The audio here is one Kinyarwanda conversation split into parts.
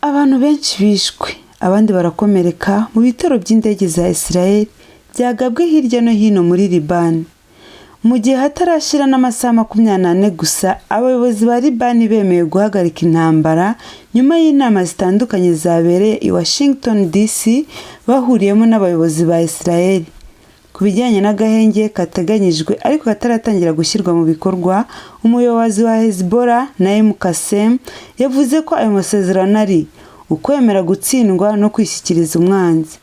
Abantu benshi bishwe abandi barakomereka mu bitero by'indege za Israel byagabwe hirya no hino muri Libani. Mu gihe hatarashira n'amasaha 24 gusa abayobozi ba Libani bemeye guhagarika intambara nyuma y'inama zitandukanye zabereye i Washington DC bahuriyemo n'abayobozi ba Israel ku bijyanye n'agahenge kateganyijwe ariko kataratangira gushyirwa mu bikorwa. Umuyobozi wa Hezbollah Naim Qassem yavuze ko ayo masezerano ari ukwemera gutsindwa no kwishyikiriza umwanzi.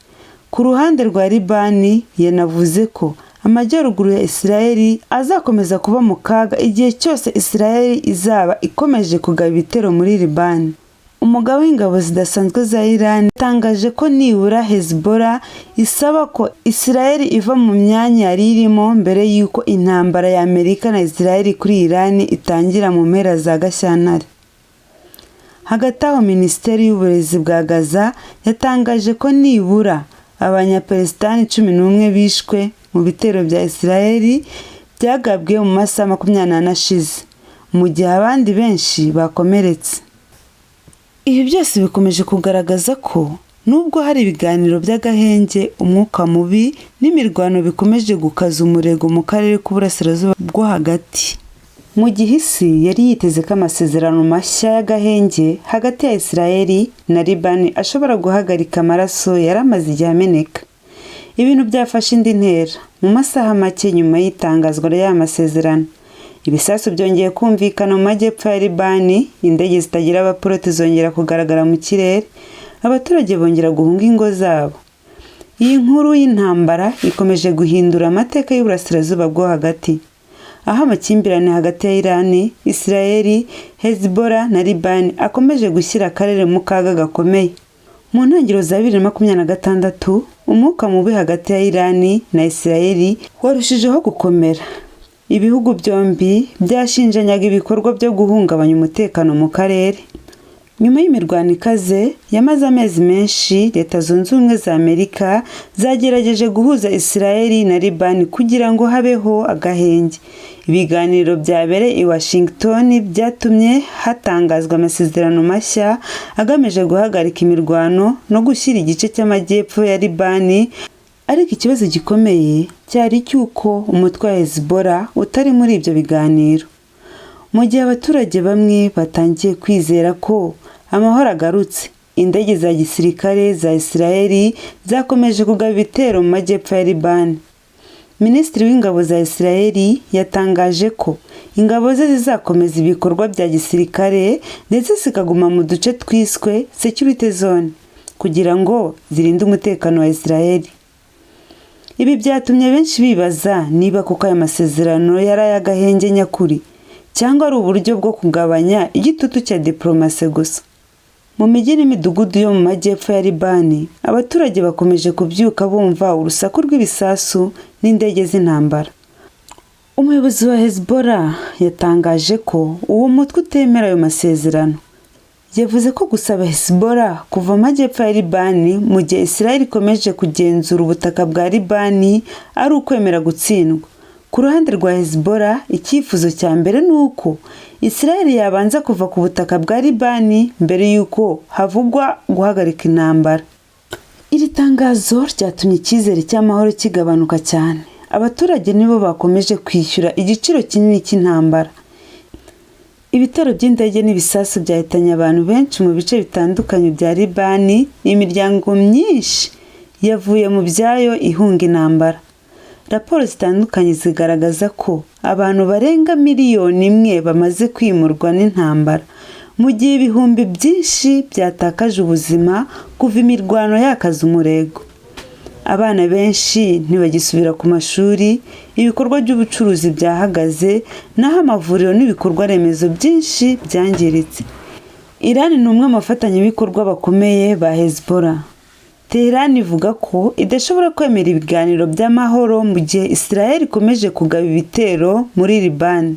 Ku ruhande rwa Libani yanavuze ko amajyaruguru ya Israel azakomeza kuba mu kaga igihe cyose Israel izaba ikomeje kugaba ibitero muri Libani. Umugaba w'ingabo zidasanzwe za Iran yatangaje ko nibura Hezbollah isaba ko Israel iva mu myanya yari irimo mbere y'uko intambara ya Amerika na Israel kuri Iran itangira mu mpera za Gashyantare. Hagati aho Minisiteri y'Uburezi bwa Gaza yatangaje ko nibura Abanyapalestine 11 bishwe mu bitero bya Israel byagabwe mu masaha 24 ashize, mu gihe abandi benshi bakomeretse. Ibi byose bikomeje kugaragaza ko nubwo hari ibiganiro by'agahenge, umwuka mubi n'imirwano bikomeje gukaza umurego mu karere k'uburasirazuba bwo hagati. Mu gihe isi yari yiteze ko amasezerano mashya y'agahenge hagati ya Israel na Libani ashobora guhagarika amaraso yaramaze igihe ameneka, ibintu byafashe indi ntera mu masaha make nyuma y'itangazwa ry'aya masezerano. Ibisasu byongeye kumvikana mu majyepfo ya Libani, indege zitagira abapilote zongera kugaragara mu kirere, abaturage bongera guhunga ingo zabo. Iyi nkuru y'intambara ikomeje guhindura amateka y'uburasirazuba bwo hagati, aho amakimbirane hagati ya Iran, Israel, Hezbollah na Libani akomeje gushyira akarere mu kaga gakomeye. Mu ntangiriro za 2026 umwuka mubi hagati ya Iran na Israel warushijeho gukomera. Ibihugu byombi byashinjanyaga ibikorwa byo guhungabanya umutekano mu karere. Nyuma y'imirwano ikaze yamaze amezi menshi, Leta Zunze Ubumwe za Amerika zagerageje guhuza Israel na Libani kugira ngo habeho agahenge. Ibiganiro byabereye i Washington byatumye hatangazwa amasezerano mashya agamije guhagarika imirwano no gushyira igice cy'amajyepfo ya Libani. Ariko ikibazo gikomeye cyari cyuko umutwe wa Hezbollah utari muri ibyo biganiro. Mu gihe abaturage bamwe batangiye kwizera ko amahoro agarutse, indege za gisirikare za Israel zakomeje kugaba ibitero mu majyepfo ya Libani. Minisitiri w'ingabo za Israel yatangaje ko ingabo ze zizakomeza ibikorwa bya gisirikare ndetse zikaguma mu duce twiswe security zone kugira ngo zirinde umutekano wa Israel. Ibi byatumye benshi bibaza niba kuko aya masezerano yari ay'agahenge nyakuri cyangwa ari uburyo bwo kugabanya igitutu cya diplomasi gusa. Mu mijyi n'imidugudu yo mu majyepfo ya Libani, abaturage bakomeje kubyuka bumva urusaku rw'ibisasu n'indege z'intambara. Umuyobozi wa Hezbollah yatangaje ko uwo mutwe utemera ayo masezerano. Yavuze ko gusaba Hezbollah kuva mu majyepfo ya Libani mu gihe Israel ikomeje kugenzura ubutaka bwa Libani ari ukwemera gutsindwa. Ku ruhande rwa Hezbollah, icyifuzo cya mbere ni uko Israel yabanza kuva ku butaka bwa Libani mbere y'uko havugwa guhagarika intambara. Iri tangazo ryatumye icyizere cy'amahoro kigabanuka cyane. Abaturage nibo bakomeje kwishyura igiciro kinini cy'intambara. Ibitero by'indege n'ibisasu byahitanye abantu benshi mu bice bitandukanye bya Libani. Imiryango myinshi yavuye mu byayo ihunga intambara. Raporo zitandukanye zigaragaza ko abantu barenga 1 miliyoni bamaze kwimurwa n'intambara, mu gihe ibihumbi byinshi byatakaje ubuzima kuva imirwano yakaza umurego. Abana benshi ntibagisubira ku mashuri, ibikorwa by'ubucuruzi byahagaze, naho amavuriro n'ibikorwa remezo byinshi byangiritse. Iran ni umwe mu bafatanyabikorwa bakomeye ba Hezbollah. Tehran ivuga ko idashobora kwemera ibiganiro by'amahoro mu gihe Israel ikomeje kugaba ibitero muri Libani.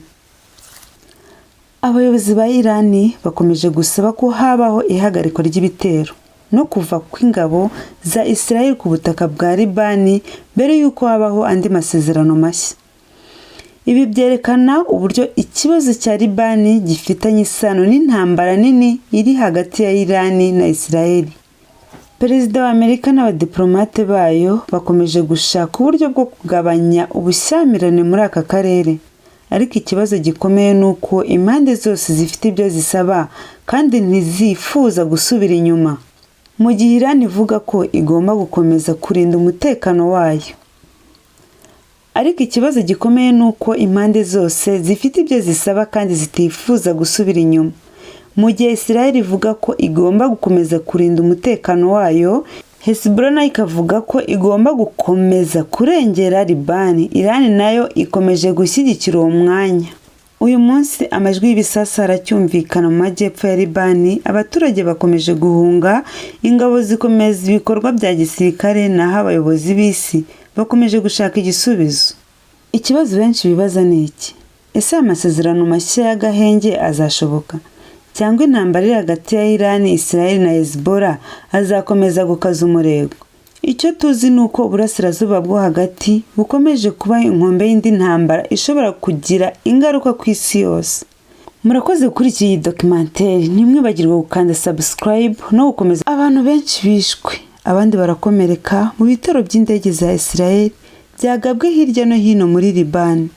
Abayobozi ba Iran bakomeje gusaba ko habaho ihagarikwa ry'ibitero no kuva kw'ingabo za Israel ku butaka bwa Libani mbere y'uko habaho andi masezerano mashya. Ibi byerekana uburyo ikibazo cya Libani gifitanye isano n'intambara nini iri hagati ya Irani na Israel. Perezida wa Amerika n'abadiplomate bayo bakomeje gushaka uburyo bwo kugabanya ubushyamirane muri aka karere. Ariko ikibazo gikomeye ni uko impande zose zifite ibyo zisaba kandi ntizifuza gusubira inyuma. Mu gihe Irani ivuga ko igomba gukomeza kurinda umutekano wayo. Ariko ikibazo gikomeye ni uko impande zose zifite ibyo zisaba kandi zitifuza gusubira inyuma. Mu gihe Israel ivuga ko igomba gukomeza kurinda umutekano wayo, Hezbollah nayo ikavuga ko igomba gukomeza kurengera Libani. Irani nayo ikomeje gushyigikira uwo mwanya. Uyu munsi amajwi y'ibisasu aracyumvikana mu majyepfo ya Libani. Abaturage bakomeje guhunga, ingabo zikomeza ibikorwa bya gisirikare, naho abayobozi b'isi bakomeje gushaka igisubizo. Ikibazo benshi bibaza ni iki? Ese amasezerano mashya y'agahenge azashoboka? Cyangwa intambara iri hagati ya Irani, Israel na Hezbollah azakomeza gukaza umurego? Icyo tuzi ni uko uburasirazuba bwo hagati bukomeje kuba inkombe y'indi ntambara ishobora kugira ingaruka ku isi yose. Murakoze kuri iyi documentary. Ntimwibagirwe gukanda subscribe no gukomeza. Abantu benshi bishwe, abandi barakomereka mu bitero by'indege za Israel byagabwe hirya no hino muri Libani.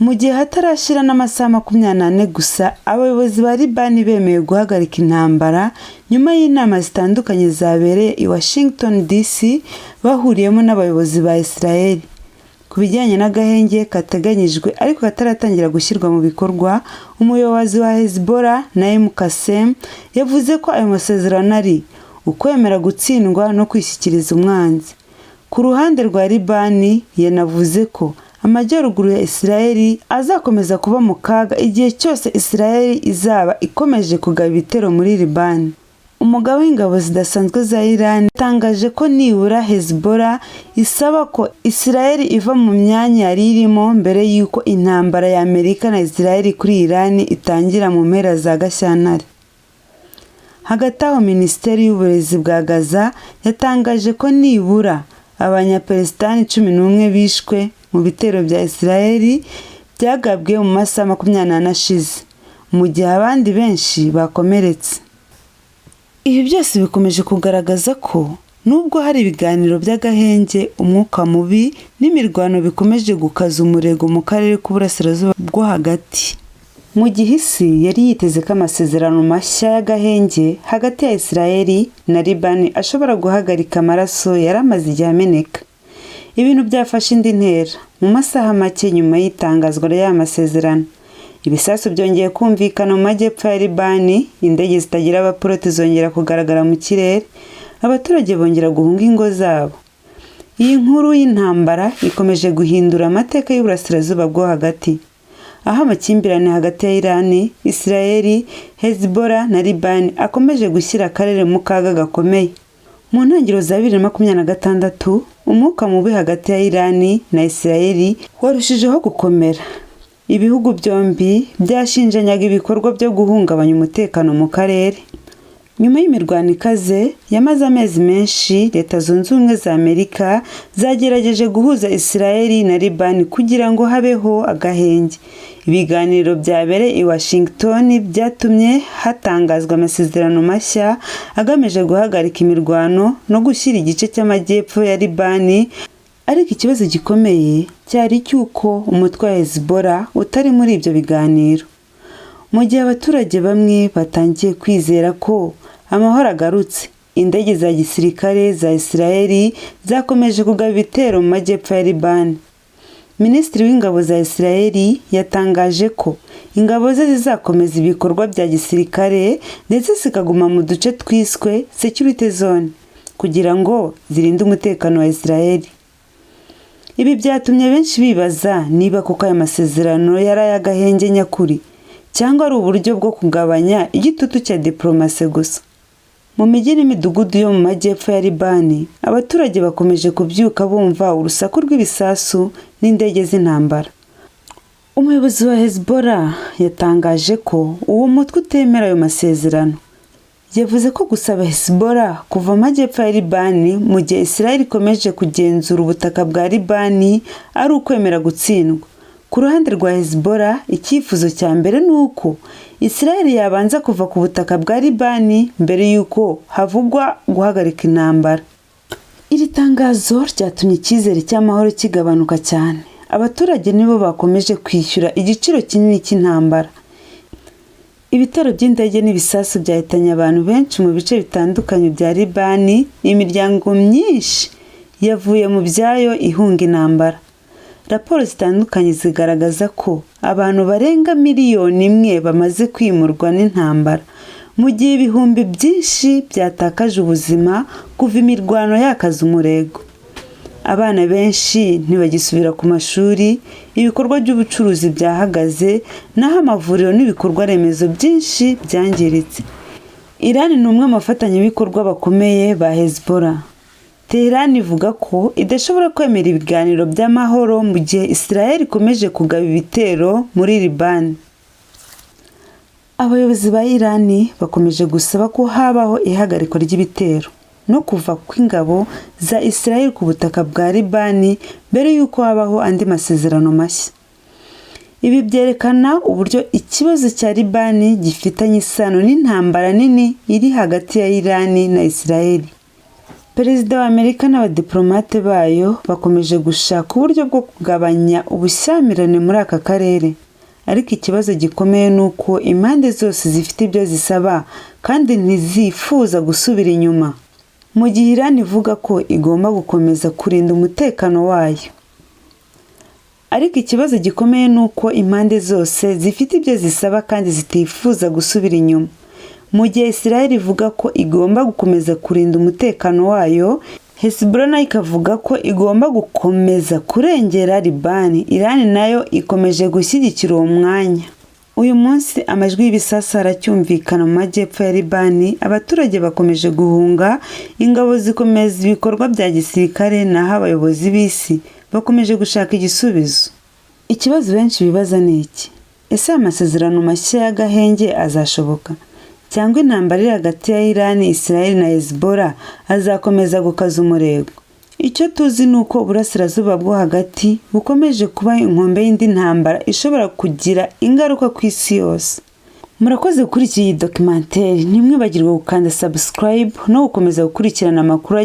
Mu gihe hatarashira n'amasaha 24 gusa, abayobozi ba Libani bemeye guhagarika intambara nyuma y'inama zitandukanye zabereye i Washington DC bahuriyemo n'abayobozi ba Israel. Ku bijyanye n'agahenge kateganyijwe ariko kataratangira gushyirwa mu bikorwa, umuyobozi wa Hezbollah Naim Qassem yavuze ko ayo masezerano ari ukwemera gutsindwa no kwishyikiriza umwanzi. Ku ruhande rwa Libani yanavuze ko amajyaruguru ya Israel azakomeza kuba mu kaga igihe cyose Israel izaba ikomeje kugaba ibitero muri Libani. Umugaba w'ingabo zidasanzwe za Iran yatangaje ko nibura Hezbollah isaba ko Israel iva mu myanya yari irimo mbere y'uko intambara ya Amerika na Israel kuri Iran itangira mu mpera za Gashyantare. Hagati aho Minisiteri y'Uburezi bwa Gaza yatangaje ko nibura Abanyapalestine 11 bishwe mu bitero bya Israel byagabwe mu masaha 24 ashize, mu gihe abandi benshi bakomeretse. Ibi byose bikomeje kugaragaza ko nubwo hari ibiganiro by'agahenge, umwuka mubi n'imirwano bikomeje gukaza umurego mu karere k'uburasirazuba bwo hagati. Mu gihe isi yari yiteze ko amasezerano mashya y'agahenge hagati ya Israel na Libani ashobora guhagarika amaraso yaramaze igihe ameneka, ibintu byafashe indi ntera. Mu masaha make nyuma y'itangazwa ry'aya masezerano, ibisasu byongeye kumvikana mu majyepfo ya Libani, indege zitagira abapilote zongera kugaragara mu kirere, abaturage bongera guhunga ingo zabo. Iyi nkuru y'intambara ikomeje guhindura amateka y'uburasirazuba bwo hagati, aho amakimbirane hagati ya Iran, Israel, Hezbollah na Libani akomeje gushyira akarere mu kaga gakomeye. Mu ntangiriro za 2026, umwuka mubi hagati ya Iran na Israel warushijeho gukomera. Ibihugu byombi byashinjanyaga ibikorwa byo guhungabanya umutekano mu karere. Nyuma y'imirwano ikaze yamaze amezi menshi, Leta Zunze Ubumwe za Amerika zagerageje guhuza Israel na Libani kugira ngo habeho agahenge. Ibiganiro byabereye i Washington byatumye hatangazwa amasezerano mashya agamije guhagarika imirwano no gushyira igice cy'amajyepfo ya Libani. Ariko ikibazo gikomeye cyari cyuko umutwe wa Hezbollah utari muri ibyo biganiro. Mu gihe abaturage bamwe batangiye kwizera ko amahoro agarutse, indege za gisirikare za Israel zakomeje kugaba ibitero mu majyepfo ya Libani. Minisitiri w'ingabo za Israel yatangaje ko ingabo ze zizakomeza ibikorwa bya gisirikare ndetse zikaguma mu duce twiswe security zone kugira ngo zirinde umutekano wa Israel. Ibi byatumye benshi bibaza niba koko aya masezerano yari ay'agahenge nyakuri cyangwa ari uburyo bwo kugabanya igitutu cya diplomasi gusa. Mu mijyi n'imidugudu yo mu majyepfo ya Libani, abaturage bakomeje kubyuka bumva urusaku rw'ibisasu n'indege z'intambara. Umuyobozi wa Hezbollah yatangaje ko uwo mutwe utemera ayo masezerano. Yavuze ko gusaba Hezbollah kuva mu majyepfo ya Libani mu gihe Israel ikomeje kugenzura ubutaka bwa Libani ari ukwemera gutsindwa, Ku ruhande rwa Hezbollah, icyifuzo cya mbere ni uko Israel yabanza kuva ku butaka bwa Libani mbere y'uko havugwa guhagarika intambara. Iri tangazo ryatumye icyizere cy'amahoro kigabanuka cyane. Abaturage nibo bakomeje kwishyura igiciro kinini cy'intambara. Ibitero by'indege n'ibisasu byahitanye abantu benshi mu bice bitandukanye bya Libani. Imiryango myinshi yavuye mu byayo ihunga intambara. Raporo zitandukanye zigaragaza ko abantu barenga miliyoni 1 bamaze kwimurwa n'intambara, mu gihe ibihumbi byinshi byatakaje ubuzima kuva imirwano yakaza umurego. Abana benshi ntibagisubira ku mashuri, ibikorwa by'ubucuruzi byahagaze, naho amavuriro n'ibikorwa remezo byinshi byangiritse. Iran ni umwe mu bafatanyabikorwa bakomeye ba Hezbollah. Tehran ivuga ko idashobora kwemera ibiganiro by'amahoro mu gihe Israel ikomeje kugaba ibitero muri Libani. Abayobozi ba Iran bakomeje gusaba ko habaho ihagarikwa ry'ibitero no kuva kw'ingabo za Israel ku butaka bwa Libani mbere y'uko habaho andi masezerano mashya. Ibi byerekana uburyo ikibazo cya Libani gifitanye isano n'intambara nini iri hagati ya Iran na Israel. Perezida wa Amerika n'abadiplomate bayo bakomeje gushaka uburyo bwo kugabanya ubushyamirane muri aka karere. Ariko ikibazo gikomeye ni uko impande zose zifite ibyo zisaba kandi ntizifuza gusubira inyuma. Mu gihe Iran ivuga ko igomba gukomeza kurinda umutekano wayo. Ariko ikibazo gikomeye ni uko impande zose zifite ibyo zisaba kandi zitifuza gusubira inyuma. Mu gihe Israel ivuga ko igomba gukomeza kurinda umutekano wayo, Hezbollah nayo ikavuga ko igomba gukomeza kurengera Libani. Iran nayo ikomeje gushyigikira uwo mwanya. Uyu munsi amajwi y'ibisasu aracyumvikana mu majyepfo ya Libani. Abaturage bakomeje guhunga, ingabo zikomeza ibikorwa bya gisirikare, naho abayobozi b'isi bakomeje gushaka igisubizo. Ikibazo benshi bibaza ni iki: ese amasezerano mashya y'agahenge azashoboka? Cyangwa intambara iri hagati ya Iran, Israel na Hezbollah azakomeza gukaza umurego? Icyo tuzi ni uko uburasirazuba bwo hagati bukomeje kuba inkombe y'indi ntambara ishobora kugira ingaruka ku isi yose. Murakoze kuri iyi documentaire, ntimwibagirwe gukanda subscribe no gukomeza gukurikirana amakuru